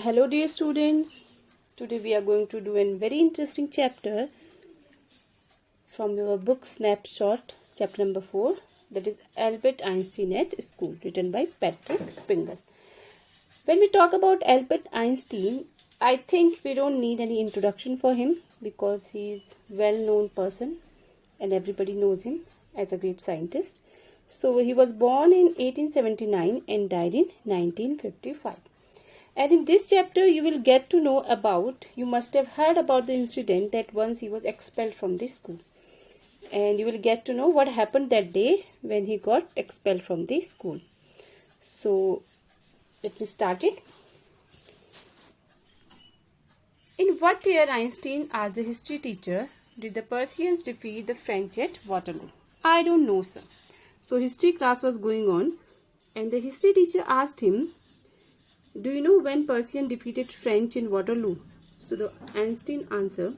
Hello, dear students. Today we are going to do a very interesting chapter from your book Snapshot, chapter number 4, that is Albert Einstein at School, written by Patrick Pringle. When we talk about Albert Einstein, I think we don't need any introduction for him because he is a well-known person and everybody knows him as a great scientist. So he was born in 1879 and died in 1955. And in this chapter, you will get to know about, you must have heard about the incident that once he was expelled from the school. And you will get to know what happened that day when he got expelled from the school. So, let me start it. In what year, Einstein asked the history teacher, did the Persians defeat the French at Waterloo? I don't know, sir. So, history class was going on and the history teacher asked him, do you know when Persian defeated French in Waterloo? So the Einstein answered,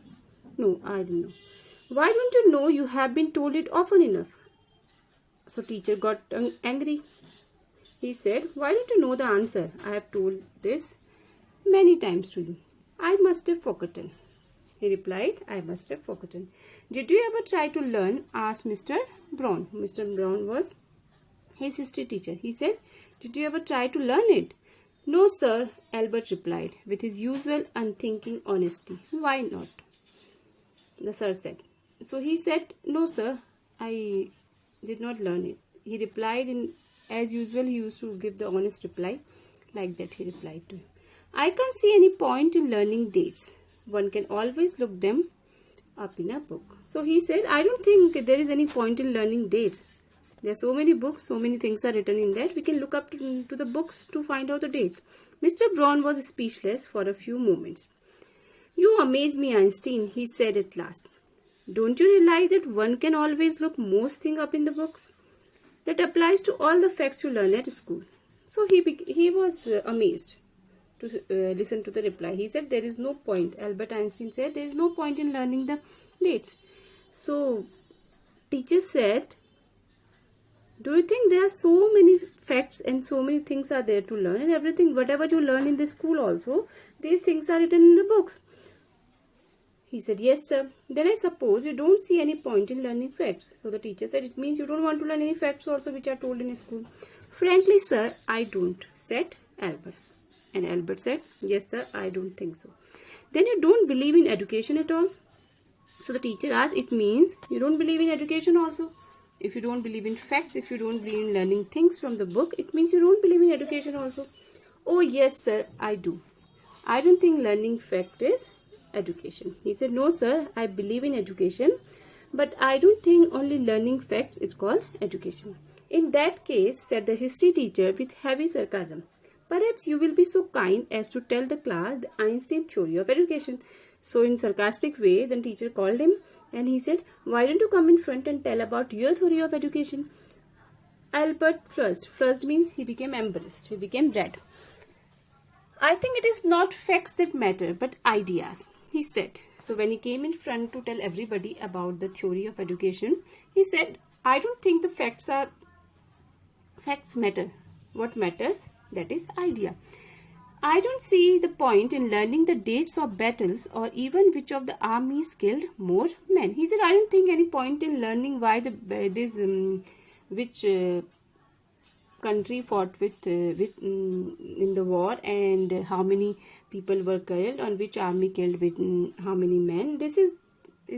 no, I don't know. Why don't you know? You have been told it often enough. So teacher got angry. He said, why don't you know the answer? I have told this many times to you. I must have forgotten. He replied, I must have forgotten. Did you ever try to learn? Asked Mr. Brown. Mr. Brown was his history teacher. He said, did you ever try to learn it? No, sir, Albert replied, with his usual unthinking honesty. Why not? The sir said. So he said, no, sir, I did not learn it. He replied, as usual, he used to give the honest reply. Like that, he replied to him. I can't see any point in learning dates. One can always look them up in a book. So he said, I don't think there is any point in learning dates. There are so many books, so many things are written in that. We can look up to the books to find out the dates. Mr. Brown was speechless for a few moments. You amaze me, Einstein, he said at last. Don't you realize that one can always look most things up in the books? That applies to all the facts you learn at school. So he was amazed to listen to the reply. He said there is no point. Albert Einstein said there is no point in learning the dates. So teacher said, do you think there are so many facts and so many things are there to learn, and everything, whatever you learn in the school also, these things are written in the books? He said, yes, sir. Then I suppose you don't see any point in learning facts. So the teacher said, it means you don't want to learn any facts also which are told in school. Frankly, sir, I don't, said Albert. And Albert said, yes, sir, I don't think so. Then you don't believe in education at all? So the teacher asked, it means you don't believe in education also? If you don't believe in facts, if you don't believe in learning things from the book, it means you don't believe in education also. Oh, yes, sir, I do. I don't think learning fact is education. He said, no, sir, I believe in education, but I don't think only learning facts is called education. In that case, said the history teacher with heavy sarcasm, perhaps you will be so kind as to tell the class the Einstein theory of education. So in sarcastic way, the teacher called him and he said, why don't you come in front and tell about your theory of education? Albert flushed means he became embarrassed. He became red. I think it is not facts that matter, but ideas, he said. So when he came in front to tell everybody about the theory of education, he said, I don't think the facts matter. What matters? That is idea. I don't see the point in learning the dates of battles or even which of the armies killed more men. He said, I don't think any point in learning why which country fought with in the war and how many people were killed, on which army killed with how many men. This is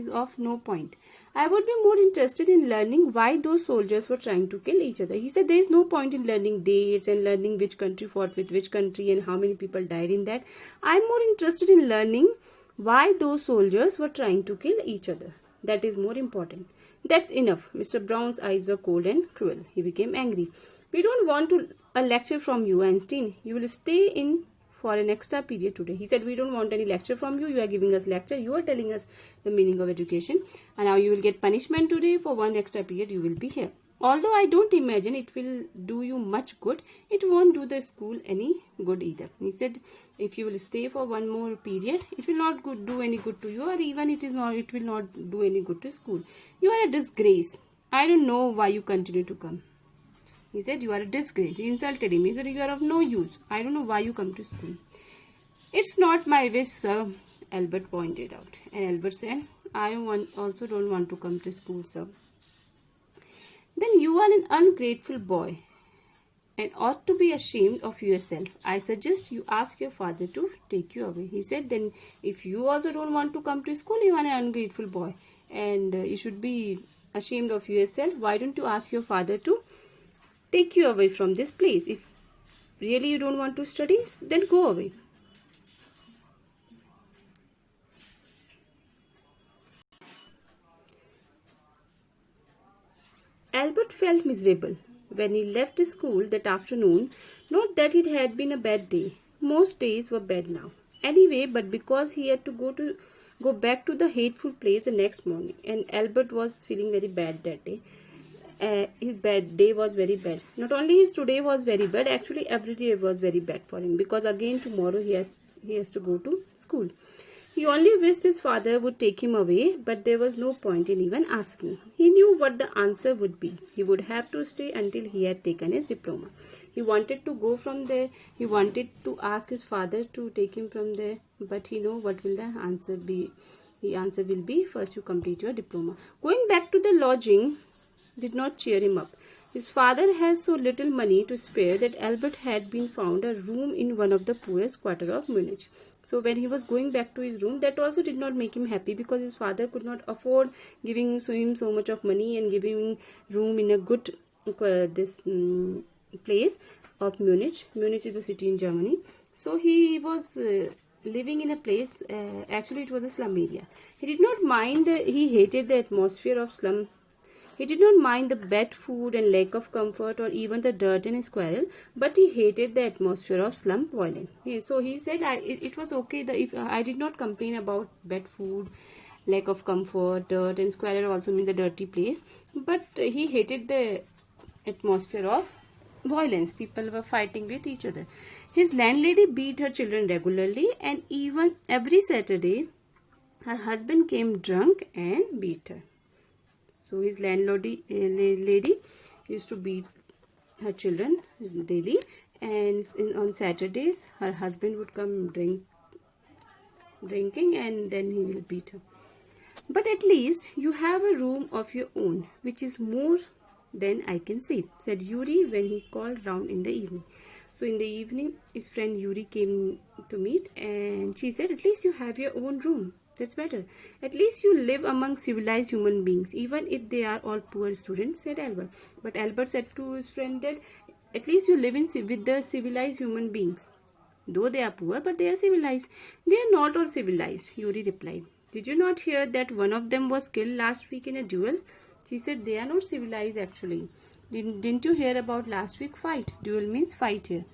of no point. I would be more interested in learning why those soldiers were trying to kill each other. He said there is no point in learning dates and learning which country fought with which country and how many people died in that. I am more interested in learning why those soldiers were trying to kill each other. That is more important. That's enough. Mr. Brown's eyes were cold and cruel. He became angry. We don't want a lecture from you, Einstein. You will stay in for an extra period today. He said, we don't want any lecture from you. You are giving us lecture. You are telling us the meaning of education. And now you will get punishment today for one extra period. You will be here. Although I don't imagine it will do you much good, it won't do the school any good either. He said, if you will stay for one more period, it will not do any good to you, or even it will not do any good to school. You are a disgrace. I don't know why you continue to come. He said, you are a disgrace. He insulted him. He said, you are of no use. I don't know why you come to school. It's not my wish, sir, Albert pointed out. And Albert said, also don't want to come to school, sir. Then you are an ungrateful boy and ought to be ashamed of yourself. I suggest you ask your father to take you away. He said, then if you also don't want to come to school, you are an ungrateful boy and you should be ashamed of yourself. Why don't you ask your father to take you away from this place? If really you don't want to study, then go away. Albert felt miserable when he left school that afternoon. Not that it had been a bad day. Most days were bad now. Anyway, but because he had to go back to the hateful place the next morning, and Albert was feeling very bad that day. His bad day was very bad. Not only his today was very bad, actually every day was very bad for him, because again tomorrow he has to go to school. He only wished his father would take him away, but there was no point in even asking. He knew what the answer would be. He would have to stay until he had taken his diploma. He wanted to go from there. He wanted to ask his father to take him from there, but he knew what will the answer be. The answer will be, first you complete your diploma. Going back to the lodging did not cheer him up. His father had so little money to spare that Albert had been found a room in one of the poorest quarters of Munich. So when he was going back to his room, that also did not make him happy, because his father could not afford giving him so much of money and giving him room in a good place of Munich. Munich is a city in Germany. So he was living in a place, actually it was a slum area. He did not mind, he hated the atmosphere of slum. He did not mind the bad food and lack of comfort or even the dirt and squirrel, but he hated the atmosphere of slum violence. So he said it was okay that if I did not complain about bad food, lack of comfort, dirt and squirrel also mean the dirty place, but he hated the atmosphere of violence. People were fighting with each other. His landlady beat her children regularly, and even every Saturday her husband came drunk and beat her. So his lady used to beat her children daily, and on Saturdays her husband would come drinking, and then he will beat her. But at least you have a room of your own, which is more than I can say, said Yuri when he called round in the evening. So in the evening, his friend Yuri came to meet, and she said, at least you have your own room. That's better. At least you live among civilized human beings, even if they are all poor students, said Albert. But Albert said to his friend that at least you live with the civilized human beings. Though they are poor, but they are civilized. They are not all civilized, Yuri replied. Did you not hear that one of them was killed last week in a duel? She said, they are not civilized actually. Didn't you hear about last week's fight? Duel means fight here.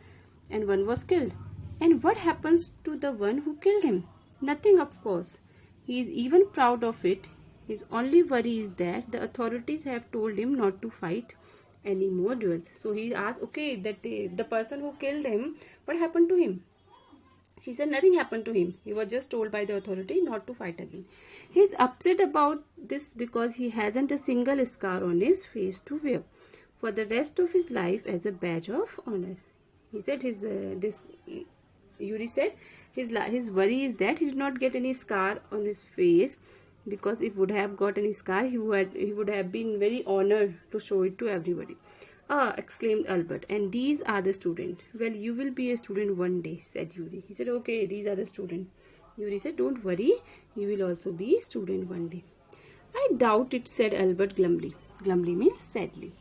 And one was killed. And what happens to the one who killed him? Nothing, of course. He is even proud of it. His only worry is that the authorities have told him not to fight any more duels. So he asked, okay, that the person who killed him, what happened to him? She said nothing happened to him. He was just told by the authority not to fight again. He is upset about this because he hasn't a single scar on his face to wear for the rest of his life as a badge of honor. He said Yuri said his worry is that he did not get any scar on his face, because if would have got any scar, he would have been very honored to show it to everybody. Ah, exclaimed Albert, and these are the students. Well, you will be a student one day, said Yuri. He said, okay, these are the students. Yuri said, don't worry, you will also be a student one day. I doubt it, said Albert glumly. Glumly means sadly.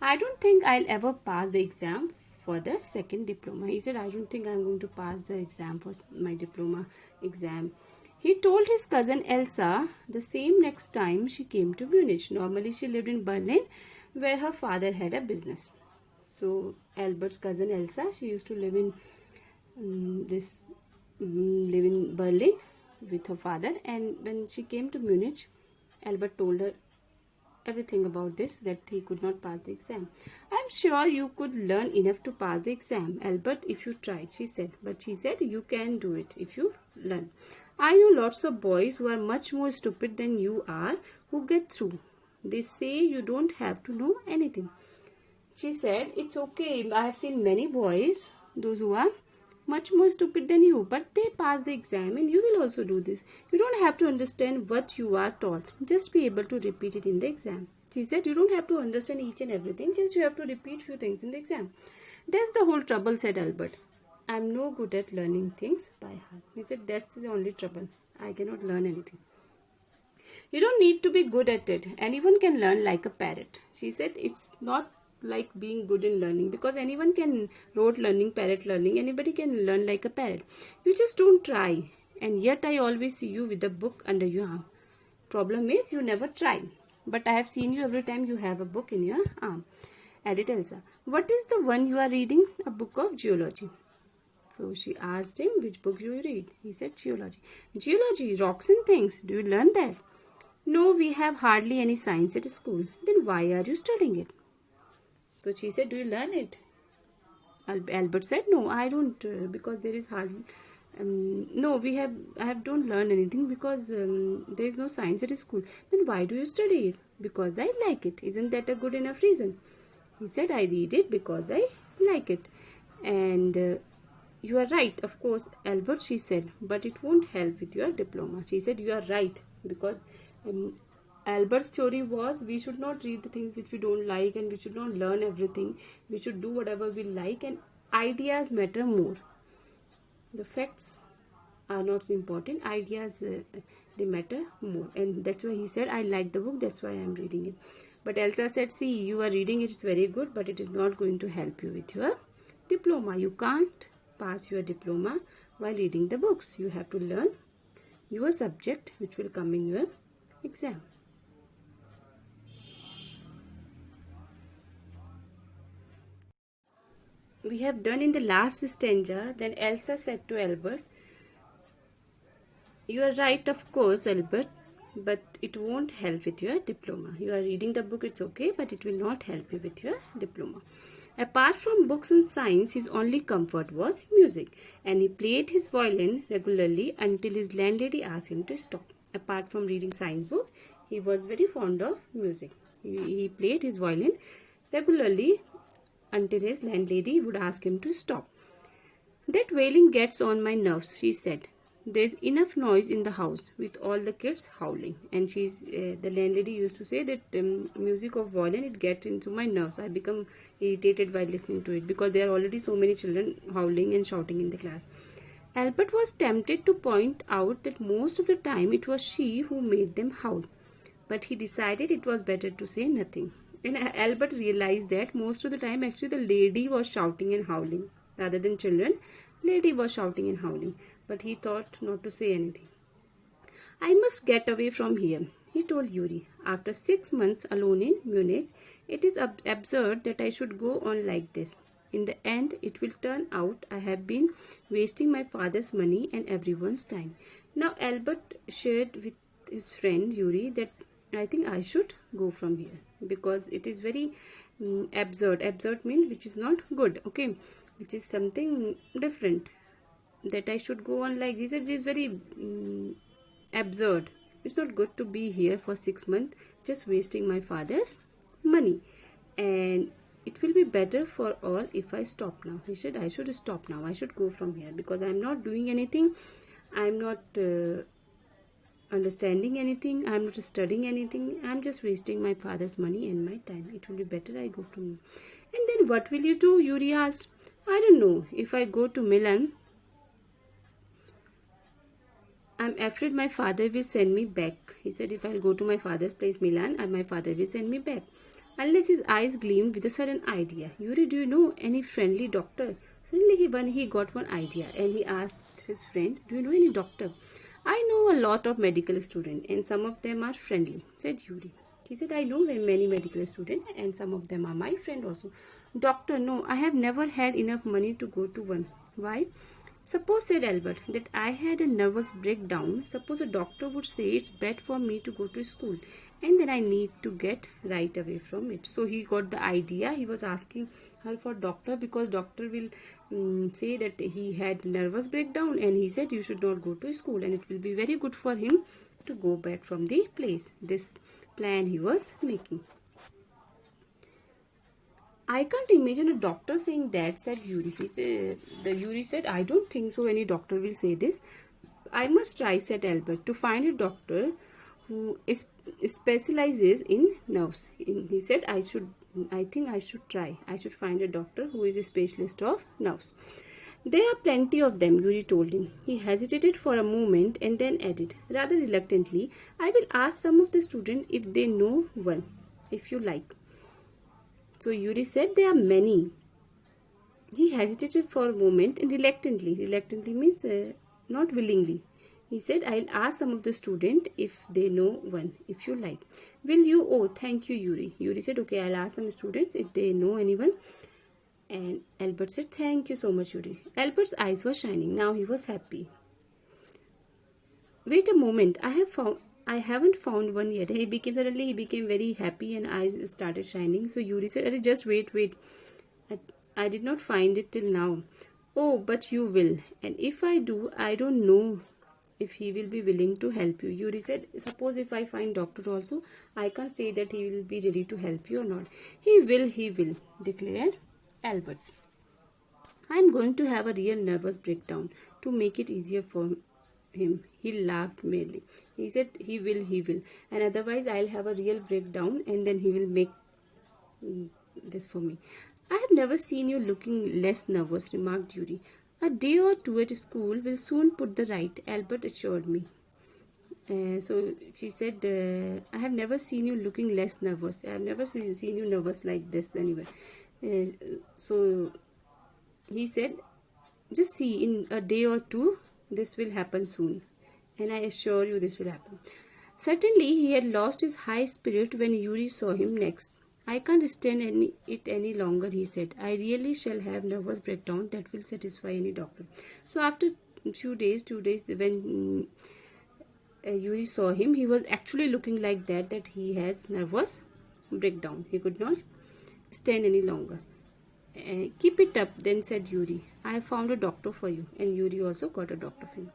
I don't think I'll ever pass the exam for the second diploma. He said, I don't think I'm going to pass the exam for my diploma exam. He told his cousin Elsa the same next time she came to Munich. Normally she lived in Berlin, where her father had a business. So Albert's cousin Elsa, she used to live in Berlin with her father, and when she came to Munich, Albert told her everything about this, that he could not pass the exam. I'm sure you could learn enough to pass the exam, Albert, if you tried, she said. But she said, you can do it if you learn. I know lots of boys who are much more stupid than you are who get through. They say you don't have to know anything. She said, it's okay. I have seen many boys, those who are much more stupid than you, but they pass the exam and you will also do this. You don't have to understand what you are taught, just be able to repeat it in the exam. She said, you don't have to understand each and everything, just you have to repeat few things in the exam. That's the whole trouble, said Albert. I'm no good at learning things by heart. He said, that's the only trouble. I cannot learn anything. You don't need to be good at it. Anyone can learn like a parrot. She said, it's not like being good in learning, because anyone can rote learning, parrot learning. Anybody can learn like a parrot. You just don't try. And yet I always see you with a book under your arm. Problem is you never try. But I have seen you every time you have a book in your arm. Added Elsa. What is the one you are reading? A book of geology. So she asked him, which book do you read? He said, geology. Geology, rocks and things. Do you learn that? No, we have hardly any science at school. Then why are you studying it? So she said, do you learn it? Albert said, no, I don't, because there is hardly... no, I don't learn anything because there is no science at school. Then why do you study it? Because I like it. Isn't that a good enough reason? He said, I read it because I like it. And you are right, of course, Albert, she said, but it won't help with your diploma. She said, you are right, because Albert's theory was we should not read the things which we don't like, and we should not learn everything. We should do whatever we like, and ideas matter more. The facts are not important. Ideas, they matter more. And that's why he said, I like the book, that's why I am reading it. But Elsa said, see, you are reading it, it's very good, but it is not going to help you with your diploma. You can't pass your diploma while reading the books. You have to learn your subject, which will come in your exam. We have done in the last stanza. Then Elsa said to Albert, you are right, of course, Albert, but it won't help with your diploma. You are reading the book, it's okay, but it will not help you with your diploma. Apart from books and science, his only comfort was music, and he played his violin regularly until his landlady asked him to stop. Apart from reading science book, he was very fond of music. He played his violin regularly until his landlady would ask him to stop. That wailing gets on my nerves, she said. There's enough noise in the house with all the kids howling. And the landlady used to say that music of violin, it gets into my nerves. I become irritated while listening to it because there are already so many children howling and shouting in the class. Albert was tempted to point out that most of the time it was she who made them howl. But he decided it was better to say nothing. And Albert realized that most of the time actually the lady was shouting and howling rather than children. Lady was shouting and howling, but he thought not to say anything. I must get away from here, he told Yuri. After 6 months alone in Munich, it is absurd that I should go on like this. In the end, it will turn out I have been wasting my father's money and everyone's time. Now Albert shared with his friend Yuri that I think I should go from here because it is very absurd. Absurd means which is not good, okay? Which is something different, that I should go on like this. It is very absurd. It's not good to be here for 6 months just wasting my father's money, and it will be better for all if I stop now. He said I should stop now. I should go from here because I'm not doing anything. I'm not understanding anything. I'm not studying anything. I'm just wasting my father's money and my time. It will be better I go from here. And then what will you do? Yuri asked. I don't know. If I go to Milan, I'm afraid my father will send me back. He said if I'll go to my father's place, Milan, my father will send me back. Unless his eyes gleamed with a sudden idea. Yuri, do you know any friendly doctor? Suddenly he got one idea and he asked his friend, do you know any doctor? I know a lot of medical students and some of them are friendly, said Yuri. He said, I know many medical students and some of them are my friend also. Doctor, no, I have never had enough money to go to one. Why? Suppose, said Albert, that I had a nervous breakdown. Suppose a doctor would say it's bad for me to go to school and then I need to get right away from it. So he got the idea. He was asking her for doctor because doctor will say that he had nervous breakdown, and he said you should not go to school and it will be very good for him to go back from the place. This plan he was making. I can't imagine a doctor saying that, said Yuri. The Yuri said, I don't think so any doctor will say this. I must try, said Albert, to find a doctor who specializes in nerves. He said, I think I should try. I should find a doctor who is a specialist of nerves. There are plenty of them, Yuri told him. He hesitated for a moment and then added, rather reluctantly, I will ask some of the students if they know one, if you like. So Yuri said, there are many. He hesitated for a moment and reluctantly means not willingly. He said, I'll ask some of the students if they know one, if you like. Will you? Oh, thank you, Yuri. Yuri said, okay, I'll ask some students if they know anyone. And Albert said, thank you so much, Yuri. Albert's eyes were shining. Now he was happy. Wait a moment, I haven't found one yet. He became very happy and eyes started shining. So Yuri said, just wait. I did not find it till now. Oh, but you will. And if I do, I don't know if he will be willing to help you. Yuri said, suppose if I find doctor also, I can't say that he will be ready to help you or not. He will, declared Albert. I'm going to have a real nervous breakdown to make it easier for him. He laughed merrily. He said, he will. And otherwise, I'll have a real breakdown and then he will make this for me. I have never seen you looking less nervous, remarked Yuri. A day or two at school will soon put the right, Albert assured me. So she said, I have never seen you looking less nervous. I have never seen you nervous like this anyway. So he said, just see, in a day or two, this will happen soon. And I assure you this will happen. Certainly, he had lost his high spirit when Yuri saw him next. I can't stand it any longer, he said. I really shall have nervous breakdown that will satisfy any doctor. So after a few days, 2 days, when Yuri saw him, he was actually looking like that he has nervous breakdown. He could not stand any longer. Keep it up, then said Yuri. I have found a doctor for you. And Yuri also got a doctor for him.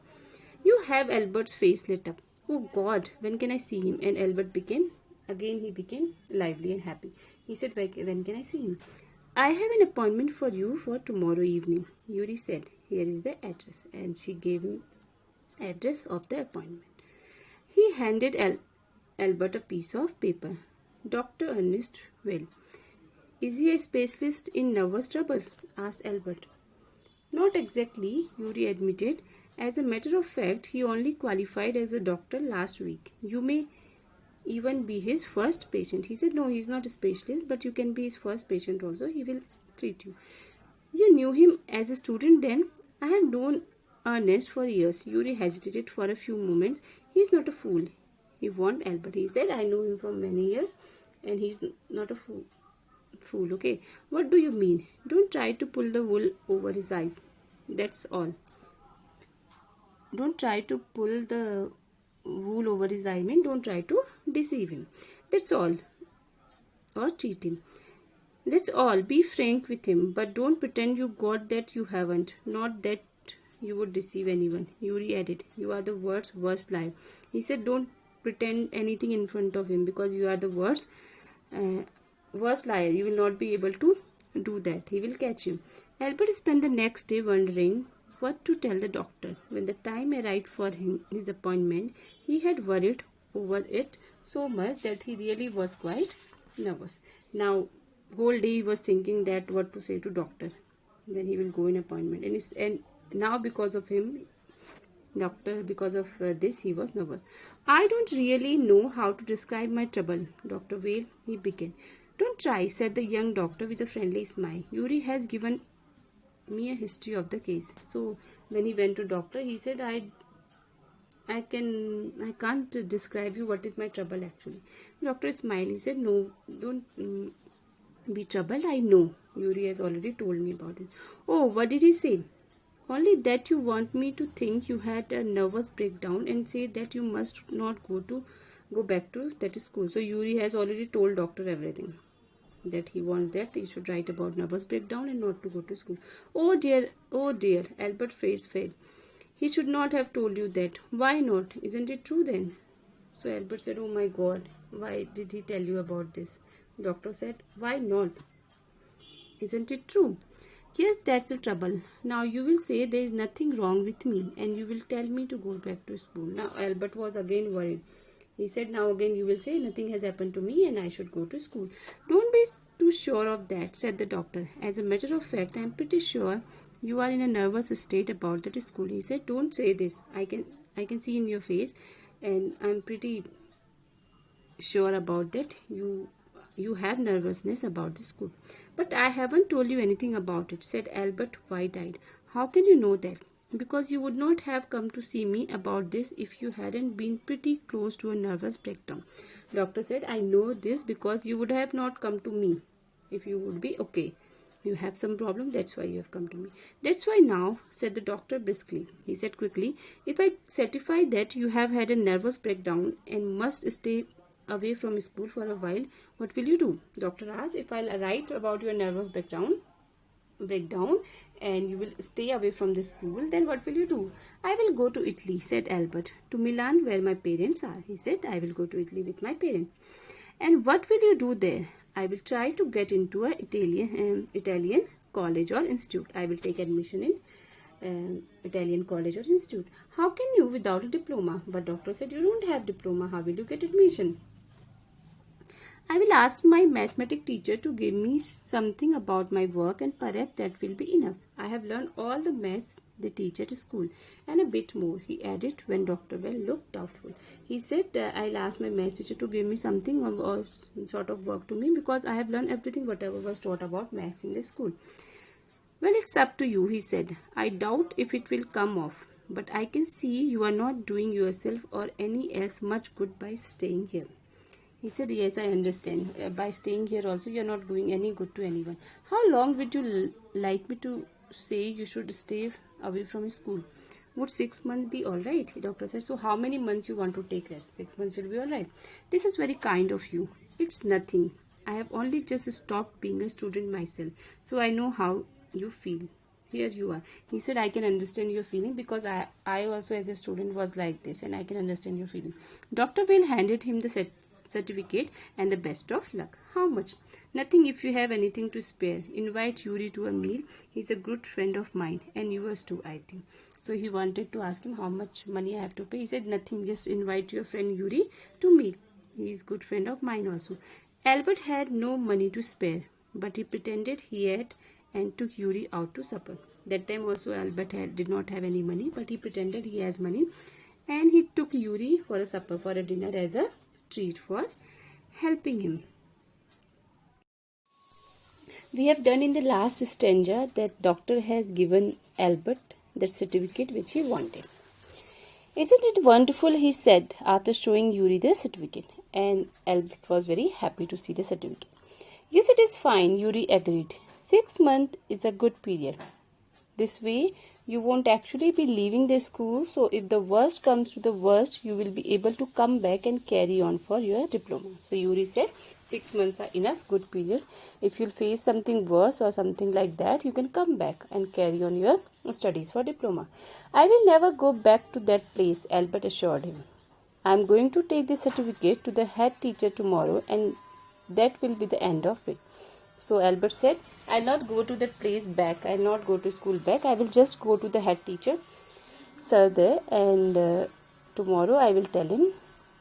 You have Albert's face lit up. Oh God, when can I see him? And Albert became lively and happy. He said, when can I see him? I have an appointment for you for tomorrow evening. Yuri said, here is the address. And she gave him address of the appointment. He handed Albert a piece of paper. Dr. Ernest Well. Is he a specialist in nervous troubles? Asked Albert. Not exactly, Yuri admitted. As a matter of fact, he only qualified as a doctor last week. You may even be his first patient. He said, no, he's not a specialist, but you can be his first patient also. He will treat you. You knew him as a student then? I have known Ernest for years. Yuri hesitated for a few moments. He's not a fool. He warned Albert. He said, I know him for many years and he's not a fool. Okay, what do you mean? Don't try to pull the wool over his eyes. That's all. Don't try to pull the wool over his eye. Don't try to deceive him. That's all. Or cheat him. That's all. Be frank with him, but don't pretend you got that you haven't. Not that you would deceive anyone. Yuri added, you are the world's worst liar. He said, don't pretend anything in front of him because you are the worst liar. You will not be able to do that. He will catch you. Albert spent the next day wondering what to tell the doctor. When the time arrived for his appointment, he had worried over it so much that he really was quite nervous. Now, whole day he was thinking that what to say to doctor. Then he will go in appointment. And now because of him, because of this, he was nervous. I don't really know how to describe my trouble, Dr. Vale, he began. Don't try, said the young doctor with a friendly smile. Yuri has given me a history of the case. So when he went to doctor, he said, I can't describe you what is my trouble actually. Doctor smiled. He said, no, don't be troubled. I know. Yuri has already told me about it. Oh, what did he say? Only that you want me to think you had a nervous breakdown and say that you must not go back to that school. So Yuri has already told doctor everything. That he wants that he should write about nervous breakdown and not to go to school. Oh dear, Albert's face fell. He should not have told you that. Why not? Isn't it true then? So Albert said, oh my God, why did he tell you about this? Doctor said, why not? Isn't it true? Yes, that's the trouble. Now you will say there is nothing wrong with me and you will tell me to go back to school. Now Albert was again worried. He said, now again you will say nothing has happened to me and I should go to school. Don't be too sure of that, said the doctor. As a matter of fact, I am pretty sure you are in a nervous state about that school. He said, don't say this. I can see in your face and I'm pretty sure about that. You have nervousness about the school. But I haven't told you anything about it, said Albert wide-eyed. How can you know that? Because you would not have come to see me about this if you hadn't been pretty close to a nervous breakdown. Doctor said, I know this because you would have not come to me if you would be okay. You have some problem, that's why you have come to me. That's why now, said the doctor briskly. He said quickly, if I certify that you have had a nervous breakdown and must stay away from school for a while, what will you do? Doctor asked. If I'll write about your nervous breakdown and you will stay away from the school, then what will you do? I will go to Italy, said Albert. To Milan, where my parents are. He said, I will go to Italy with my parents. And what will you do there? I will try to get into an Italian college or institute. I will take admission in Italian college or institute. How can you without a diploma? But doctor said, you don't have diploma. How will you get admission? I will ask my mathematics teacher to give me something about my work and perhaps that will be enough. I have learned all the maths they teach at school and a bit more, he added when Dr. Well looked doubtful. He said, I'll ask my maths teacher to give me something or sort of work to me because I have learned everything whatever was taught about maths in the school. Well, it's up to you, he said. I doubt if it will come off, but I can see you are not doing yourself or any else much good by staying here. He said, yes, I understand. By staying here also, you are not doing any good to anyone. How long would you like me to say you should stay away from school? Would 6 months be all right? The doctor said, so how many months you want to take rest? 6 months will be all right. This is very kind of you. It's nothing. I have only just stopped being a student myself, so I know how you feel. Here you are. He said, I can understand your feeling because I also as a student was like this and I can understand your feeling. Dr. Will handed him the certificate and the best of luck. How much? Nothing if you have anything to spare. Invite Yuri to a meal. He's a good friend of mine and yours too, I think. So he wanted to ask him how much money I have to pay. He said, nothing, just invite your friend Yuri to meal. He is a good friend of mine also. Albert had no money to spare, but he pretended he had and took Yuri out to supper. That time also Albert did not have any money, but he pretended he has money and he took Yuri for a supper, for a dinner as a treat for helping him. We have done in the last stanza that doctor has given Albert the certificate which he wanted. Isn't it wonderful, he said after showing Yuri the certificate, and Albert was very happy to see the certificate. Yes, it is fine, Yuri agreed. 6 months is a good period. This way, you won't actually be leaving the school, so if the worst comes to the worst, you will be able to come back and carry on for your diploma. So Yuri said, 6 months are enough, good period. If you'll face something worse or something like that, you can come back and carry on your studies for diploma. I will never go back to that place, Albert assured him. I am going to take the certificate to the head teacher tomorrow and that will be the end of it. So Albert said, I'll not go to that place back. I'll not go to school back. I will just go to the head teacher, sir, there, and tomorrow I will tell him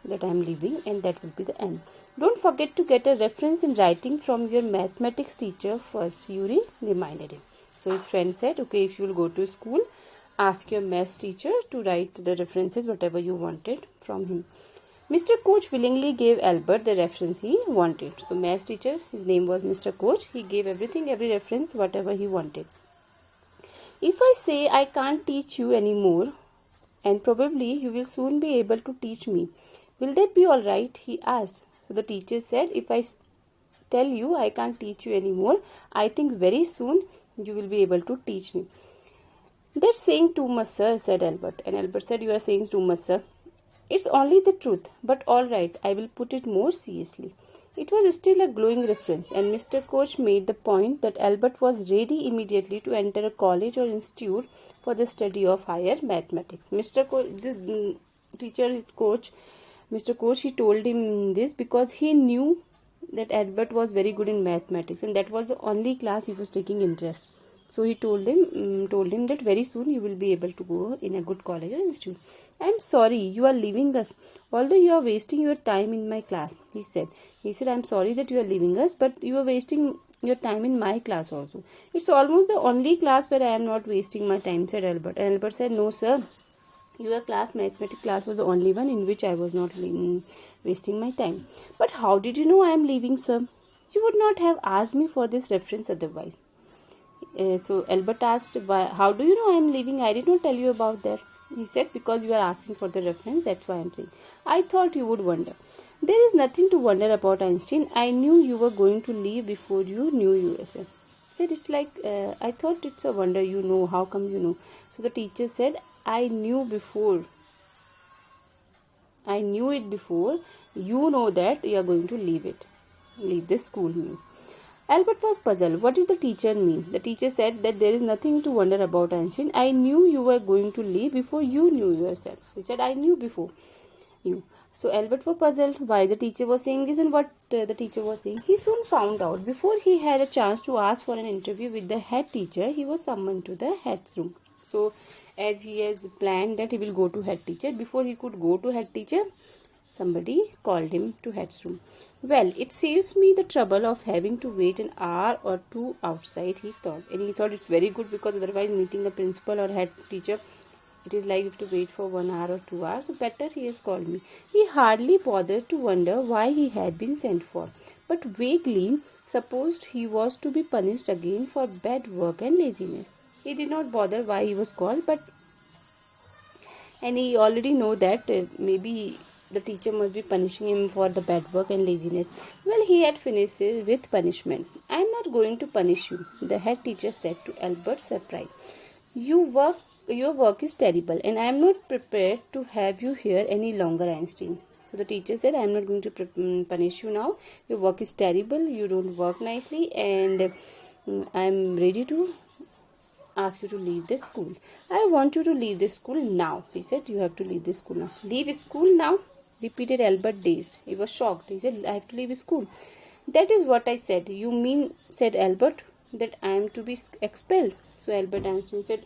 that I am leaving and that will be the end. Don't forget to get a reference in writing from your mathematics teacher first, Yuri reminded him. So his friend said, okay, if you will go to school, ask your maths teacher to write the references, whatever you wanted from him. Mr. Coach willingly gave Albert the reference he wanted. So maths teacher, his name was Mr. Coach. He gave every reference, whatever he wanted. If I say I can't teach you anymore, and probably you will soon be able to teach me, will that be all right? He asked. So the teacher said, if I tell you I can't teach you anymore, I think very soon you will be able to teach me. That's saying too much, sir, said Albert. And Albert said, you are saying too much, sir. It's only the truth, but all right, I will put it more seriously. It was still a glowing reference, and Mr. Coach made the point that Albert was ready immediately to enter a college or institute for the study of higher mathematics. Mr. Coach, he told him this because he knew that Albert was very good in mathematics, and that was the only class he was taking interest. So he told him that very soon you will be able to go in a good college or institute. I am sorry, you are leaving us. Although you are wasting your time in my class, he said. He said, I am sorry that you are leaving us, but you are wasting your time in my class also. It's almost the only class where I am not wasting my time, said Albert. And Albert said, no, sir. Your class, mathematics class, was the only one in which I was not wasting my time. But how did you know I am leaving, sir? You would not have asked me for this reference otherwise. So Albert asked, how do you know I am leaving? I did not tell you about that. He said, because you are asking for the reference, that's why I am saying. I thought you would wonder. There is nothing to wonder about, Einstein. I knew you were going to leave before you knew USA. He said, it's like, I thought it's a wonder, you know. How come you know? So the teacher said, I knew before. I knew it before. You know that you are going to leave it. Leave this school means. Albert was puzzled. What did the teacher mean? The teacher said that there is nothing to wonder about, Einstein. I knew you were going to leave before you knew yourself. He said, I knew before you. So Albert was puzzled why the teacher was saying this and what the teacher was saying. He soon found out. Before he had a chance to ask for an interview with the head teacher, he was summoned to the head's room. So as he has planned that he will go to head teacher, before he could go to head teacher, somebody called him to head's room. Well, it saves me the trouble of having to wait an hour or two outside, he thought. And he thought it's very good because otherwise meeting the principal or head teacher, it is like you have to wait for 1 hour or 2 hours. So better he has called me. He hardly bothered to wonder why he had been sent for, but vaguely supposed he was to be punished again for bad work and laziness. He did not bother why he was called, and he already know that maybe the teacher must be punishing him for the bad work and laziness. Well, he had finished with punishments. I am not going to punish you, the head teacher said to Albert's surprise. Your work is terrible, and I am not prepared to have you here any longer, Einstein. So the teacher said, I am not going to punish you now. Your work is terrible. You don't work nicely, and I am ready to ask you to leave this school. I want you to leave this school now. He said, you have to leave this school now. Leave school now? Repeated Albert, dazed. He was shocked. He said, I have to leave school. That is what I said. You mean, said Albert, that I am to be expelled? So Albert Einstein said,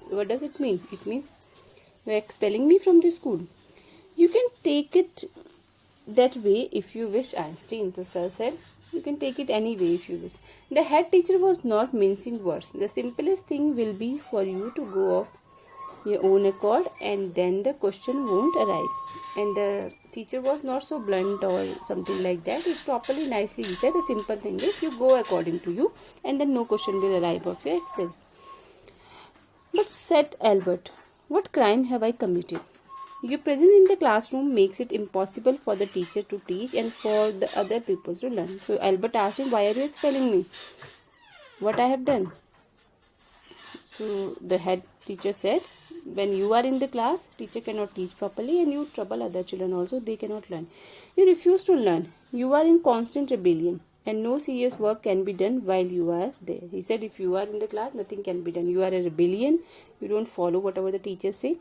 what does it mean? It means you are expelling me from the school. You can take it that way if you wish, Einstein. So Sir said, you can take it any way if you wish. The head teacher was not mincing words. The simplest thing will be for you to go off your own accord, and then the question won't arise. And the teacher was not so blunt or something like that. He properly, nicely said, the simple thing is you go according to you, and then no question will arise of your experience. But said Albert, what crime have I committed? Your presence in the classroom makes it impossible for the teacher to teach and for the other people to learn. So Albert asked him, why are you expelling me? What I have done? So the head teacher said, when you are in the class, teacher cannot teach properly and you trouble other children also, they cannot learn. You refuse to learn. You are in constant rebellion and no serious work can be done while you are there. He said, if you are in the class, nothing can be done. You are a rebellion. You don't follow whatever the teachers say.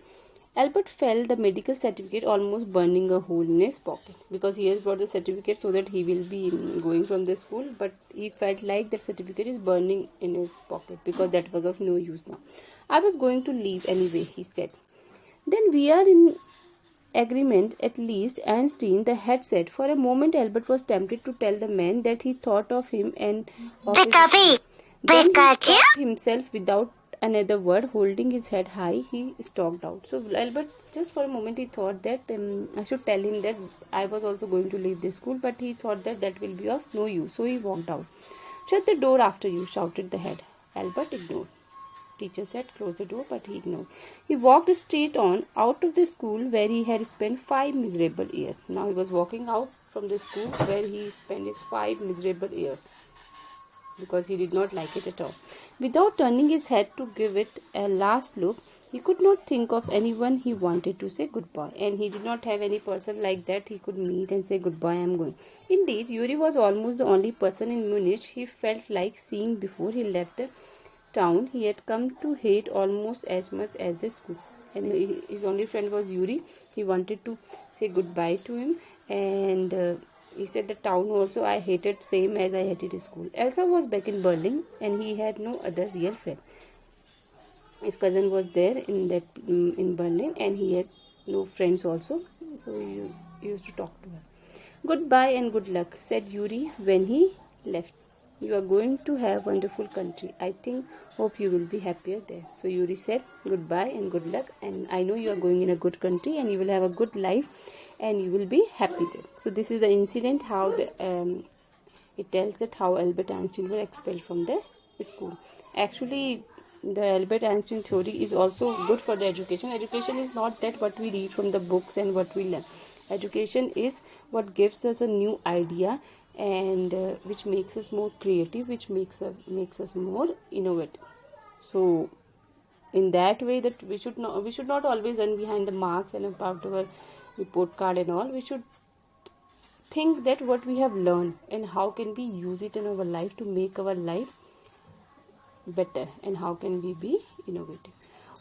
Albert felt the medical certificate almost burning a hole in his pocket because he has brought the certificate so that he will be going from the school, but he felt like that certificate is burning in his pocket because that was of no use now. I was going to leave anyway, he said. Then we are in agreement at least, Einstein, the head said. For a moment Albert was tempted to tell the man that he thought of him and of his. Then he stopped himself without another word. Holding his head high, he stalked out. So Albert, just for a moment, he thought that I should tell him that I was also going to leave this school, but he thought that that will be of no use. So he walked out. Shut the door after you, shouted the head. Albert ignored. Teacher said, close the door, but he ignored. He walked straight on out of the school where he had spent 5 miserable years. Now he was walking out from the school where he spent his 5 miserable years, because he did not like it at all. Without turning his head to give it a last look, he could not think of anyone he wanted to say goodbye, and he did not have any person like that he could meet and say goodbye, I am going. Indeed, Yuri was almost the only person in Munich he felt like seeing before he left the town he had come to hate almost as much as the school. And his only friend was Yuri. He wanted to say goodbye to him, and He said the town also I hated same as I hated school. Elsa was back in Berlin and he had no other real friend. His cousin was there in Berlin and he had no friends also. So he used to talk to her. Goodbye and good luck, said Yuri when he left. You are going to have wonderful country. I hope you will be happier there. So Yuri said goodbye and good luck, and I know you are going in a good country and you will have a good life and you will be happy there. So this is the incident how it tells that how Albert Einstein were expelled from the school. Actually, the Albert Einstein theory is also good for the education. Education is not that what we read from the books and what we learn. Education is what gives us a new idea and which makes us more creative, which makes us more innovative. So in that way, that we should not always run behind the marks and about our report card and all. We should think that what we have learned and how can we use it in our life to make our life better, and how can we be innovative.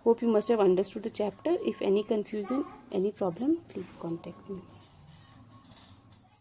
Hope you must have understood the chapter. If any confusion, any problem, please contact me.